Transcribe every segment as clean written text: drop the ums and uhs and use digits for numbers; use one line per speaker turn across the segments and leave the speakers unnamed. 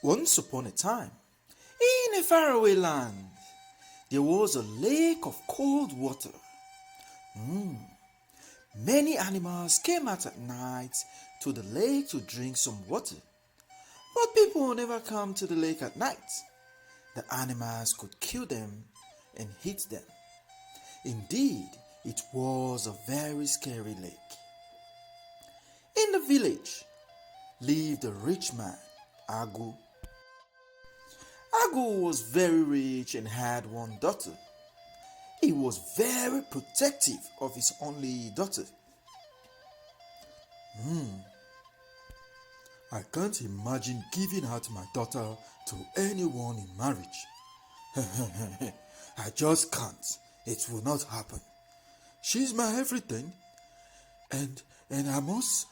Once upon a time, in a faraway land, there was a lake of cold water. Many animals came out at night to the lake to drink some water. But people never come to the lake at night. The animals could kill them and eat them. Indeed, it was a very scary lake. In the village lived a rich man, Agu. Agu was very rich and had one daughter. He was very protective of his only daughter. I can't imagine giving out my daughter to anyone in marriage. I just can't. It will not happen. She's my everything, and I must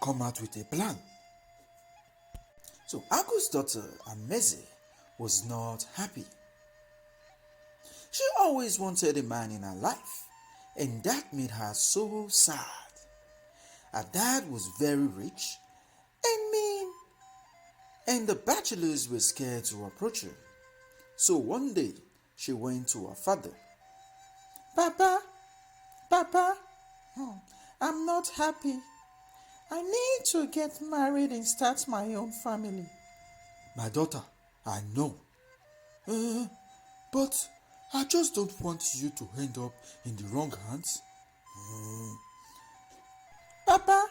come out with a plan. So Agu's daughter, Ameze, was not happy. She always wanted a man in her life, and that made her so sad. Her dad was very rich and mean, and the bachelors were scared to approach her. So one day, she went to her father. Papa, I'm not happy. I need to get married and start my own family. My daughter, I know. But I just don't want you to end up in the wrong hands. Papa,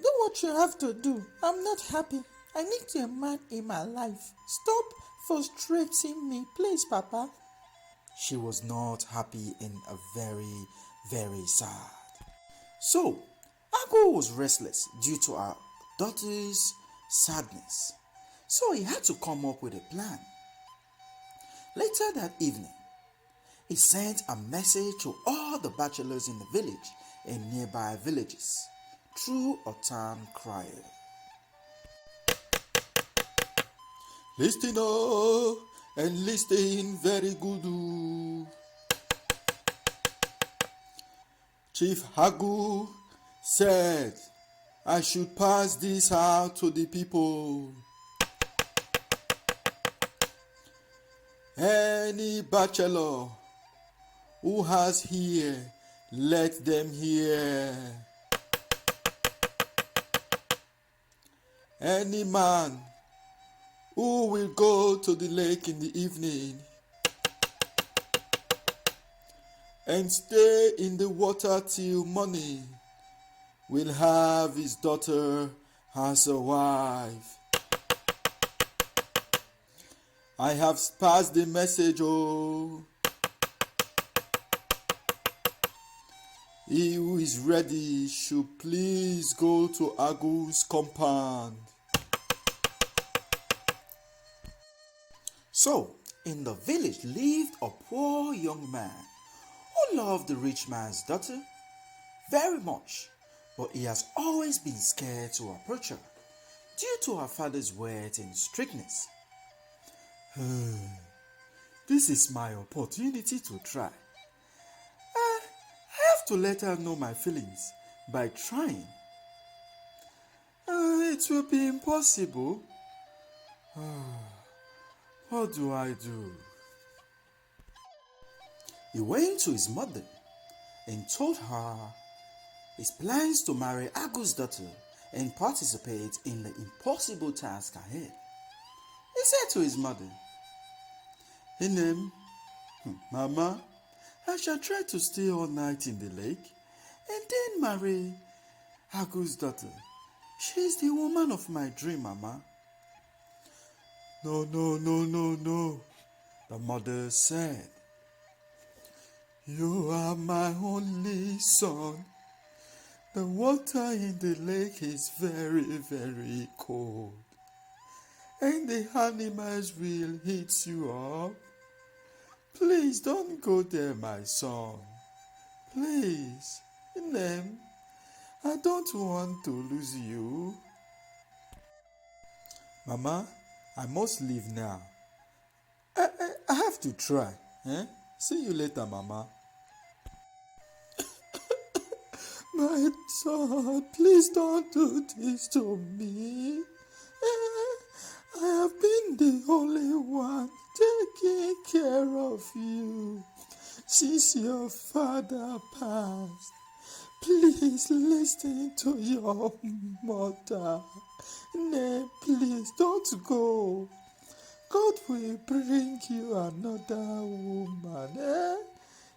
do what you have to do. I'm not happy. I need a man in my life. Stop frustrating me, please, Papa. She was not happy and very, very sad. So, Agu was restless due to her daughter's sadness. So he had to come up with a plan. Later that evening, he sent a message to all the bachelors in the village and nearby villages through a town crier. Listen up and listen very good. Chief Agu said I should pass this out to the people. Any bachelor who has ear, let them hear. Any man who will go to the lake in the evening and stay in the water till morning will have his daughter as a wife. I have passed the message, oh. He who is ready should please go to Agu's compound. So, in the village lived a poor young man who loved the rich man's daughter very much, but he has always been scared to approach her due to her father's words and strictness. This is my opportunity to try. I have to let her know my feelings by trying. It will be impossible. What do I do? He went to his mother and told her his plans to marry Agu's daughter and participate in the impossible task ahead. He said to his mother, Inem, Mama, I shall try to stay all night in the lake and then marry Agu's daughter. She is the woman of my dream, Mama. No, the mother said. You are my only son. The water in the lake is very, very cold, and the animals will eat you up. Please don't go there, my son. Please, Inem, I don't want to lose you. Mama, I must leave now. I have to try. See you later, Mama. My son, please don't do this to me. I have been the only one taking care of you since your father passed. Please listen to your mother. Nay, please don't go. God will bring you another woman.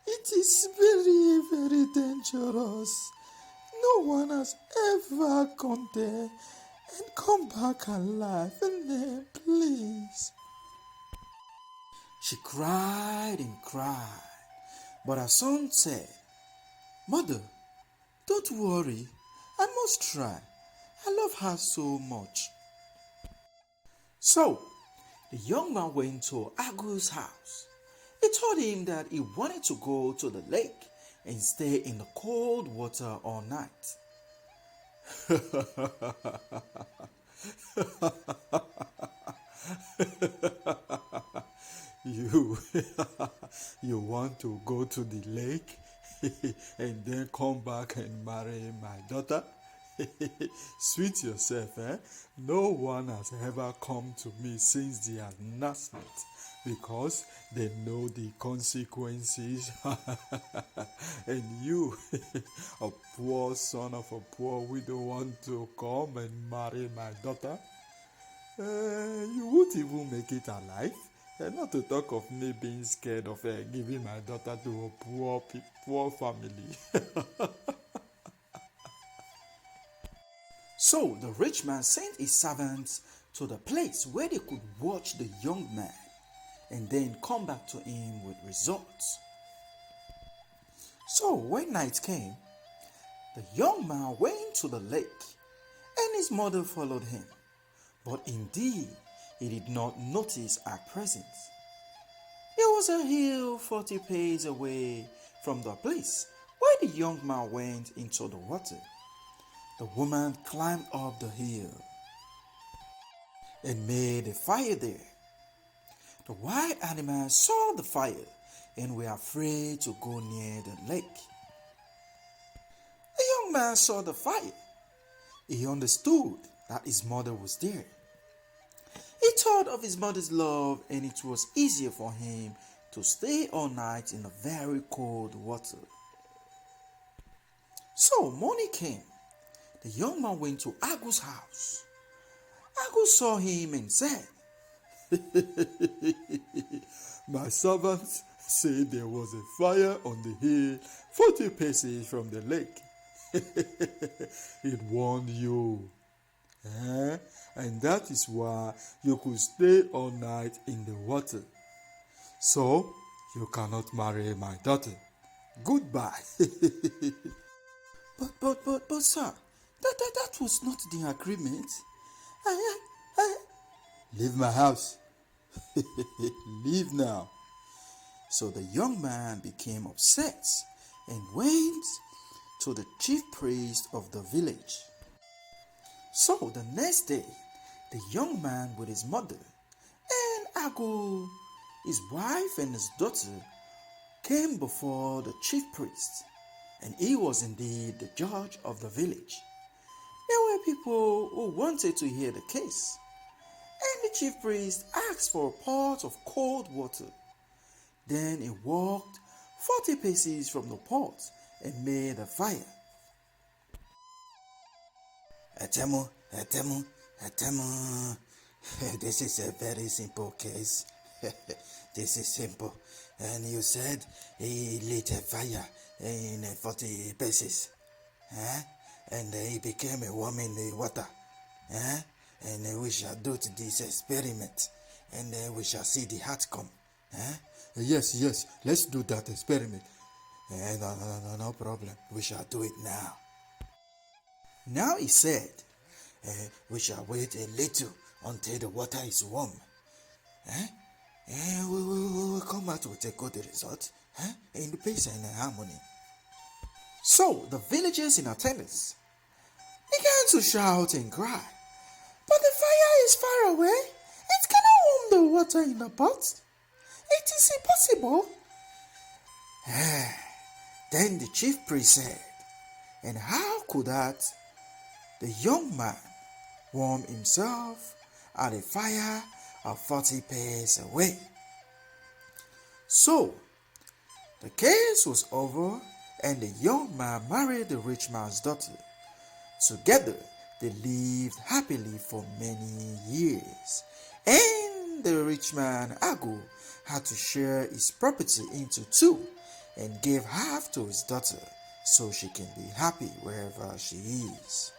It is very, very dangerous. No one has ever gone there and come back alive. Nay, please. She cried and cried, but her son said, Mother, don't worry. I must try. I love her so much. So, the young man went to AGU'S house. He told him that he wanted to go to the lake and stay in the cold water all night. You, you want to go to the lake and then come back and marry my daughter? Sweet yourself, eh? No one has ever come to me since the announcement because they know the consequences. And you, a poor son of a poor widow, want to come and marry my daughter? You won't even make it alive. Not to talk of me being scared of giving my daughter to a poor family. So the rich man sent his servants to the place where they could watch the young man and then come back to him with results. So when night came, the young man went to the lake and his mother followed him. But indeed, he did not notice her presence. There was a hill 40 paces away from the place where the young man went into the water. The woman climbed up the hill and made a fire there. The wild animals saw the fire and were afraid to go near the lake. The young man saw the fire. He understood that his mother was there. He thought of his mother's love, and it was easier for him to stay all night in the very cold water. So morning came. The young man went to AGU'S house. AGU'S saw him and said, My servants say there was a fire on the hill 40 paces from the lake. It warned you. And that is why you could stay all night in the water. So, you cannot marry my daughter. Goodbye. But, sir, that was not the agreement. Leave my house. Leave now. So the young man became upset and went to the chief priest of the village. So the next day, the young man with his mother and AGU'S, his wife and his daughter, came before the chief priest, and he was indeed the judge of the village. There were people who wanted to hear the case, and the chief priest asked for a pot of cold water. Then he walked 40 paces from the pot and made a fire. Atemu. This is a very simple case. This is simple. And you said he lit a fire in 40 paces. And he became a woman in the water. And we shall do this experiment. And we shall see the outcome. Yes, let's do that experiment. No problem. We shall do it now. Now he said, we shall wait a little until the water is warm. We will come out with a good result in peace and harmony. So the villagers in attendance began to shout and cry, but the fire is far away. It cannot warm the water in the pot. It is impossible. Then the chief priest said, and how could that the young man warm himself at a fire of 40 paces away. So, the case was over, and the young man married the rich man's daughter. Together, they lived happily for many years, and the rich man Agu had to share his property into two and gave half to his daughter so she can be happy wherever she is.